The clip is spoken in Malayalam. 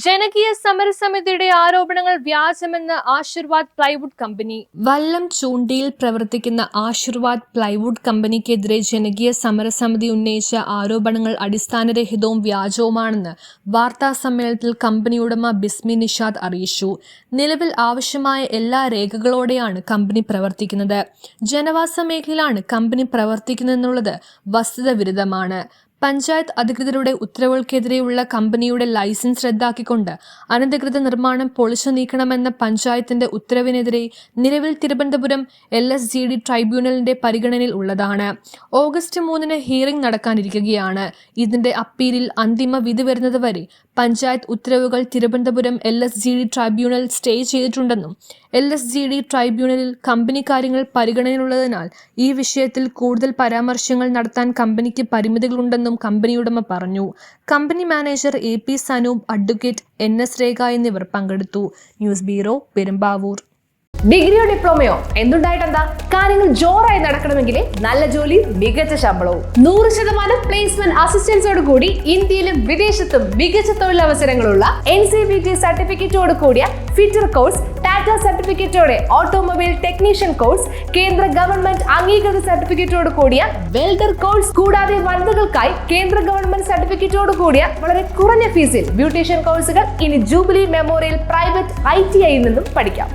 ജനകീയ സമരസമിതിയുടെ ആരോപണങ്ങൾ വ്യാജമെന്ന് ആശീർവാദ് പ്ലൈവുഡ് കമ്പനി. വല്ലം ചൂണ്ടിയിൽ പ്രവർത്തിക്കുന്ന ആശീർവാദ് പ്ലൈവുഡ് കമ്പനിക്കെതിരെ ജനകീയ സമരസമിതി ഉന്നയിച്ച ആരോപണങ്ങൾ അടിസ്ഥാനരഹിതവും വ്യാജവുമാണെന്ന് വാർത്താ സമ്മേളനത്തിൽ കമ്പനി ഉടമ ബിസ്മി നിഷാദ് അറിയിച്ചു. നിലവിൽ ആവശ്യമായ എല്ലാ രേഖകളോടെയാണ് കമ്പനി പ്രവർത്തിക്കുന്നത്. ജനവാസ മേഖലയിലാണ് കമ്പനി പ്രവർത്തിക്കുന്നതെന്നുള്ളത് വസ്തുത വിരുദ്ധമാണ്. പഞ്ചായത്ത് അധികൃതരുടെ ഉത്തരവുകൾക്കെതിരെയുള്ള കമ്പനിയുടെ ലൈസൻസ് റദ്ദാക്കിക്കൊണ്ട് അനധികൃത നിർമ്മാണം പൊളിച്ചു നീക്കണമെന്ന പഞ്ചായത്തിന്റെ ഉത്തരവിനെതിരെ നിലവിൽ തിരുവനന്തപുരം LSGD ട്രൈബ്യൂണലിന്റെ പരിഗണനയിൽ ഉള്ളതാണ്. ഓഗസ്റ്റ് 3 ഹിയറിംഗ് നടക്കാനിരിക്കുകയാണ്. ഇതിന്റെ അപ്പീലിൽ അന്തിമ വിധി വരുന്നതുവരെ പഞ്ചായത്ത് ഉത്തരവുകൾ തിരുവനന്തപുരം LSGD ട്രൈബ്യൂണൽ സ്റ്റേ ചെയ്തിട്ടുണ്ടെന്നും LSGD ട്രൈബ്യൂണലിൽ കമ്പനി കാര്യങ്ങൾ പരിഗണനയിലുള്ളതിനാൽ ഈ വിഷയത്തിൽ കൂടുതൽ പരാമർശങ്ങൾ നടത്താൻ കമ്പനിക്ക് പരിമിതികളുണ്ടെന്നും കമ്പനി ഉടമ പറഞ്ഞു. Company manager AP Sanoop, advocate NS Rekha എന്നിവർ പങ്കെടുത്തു. News bureau, Perumbavoor. ഡിഗ്രിയോ ഡിപ്ലോമയോ എന്തുണ്ടായിട്ടെന്താ, കാര്യങ്ങൾ ജോറായി നടക്കണമെങ്കിൽ നല്ല ജോലി, മികച്ച ശമ്പളവും 100% പ്ലേസ്മെന്റ് അസിസ്റ്റൻസോട് കൂടി ഇന്ത്യയിലും വിദേശത്തും മികച്ച തൊഴിലവസരങ്ങളുള്ള NCVT സർട്ടിഫിക്കറ്റോട് കൂടിയ ഫിറ്റർ കോഴ്സ്, ടാറ്റ സർട്ടിഫിക്കറ്റോടെ ഓട്ടോമൊബൈൽ ടെക്നീഷ്യൻ കോഴ്സ്, കേന്ദ്ര ഗവൺമെന്റ് അംഗീകൃത സർട്ടിഫിക്കറ്റോട് കൂടിയ വെൽഡർ കോഴ്സ്, കൂടാതെ വനിതകൾക്കായി കേന്ദ്ര ഗവൺമെന്റ് സർട്ടിഫിക്കറ്റോട് കൂടിയ വളരെ കുറഞ്ഞ ഫീസിൽ ബ്യൂട്ടീഷ്യൻ കോഴ്സുകൾ ഇനി ജൂബിലി മെമ്മോറിയൽ പ്രൈവറ്റ് ITI നിന്നും പഠിക്കാം.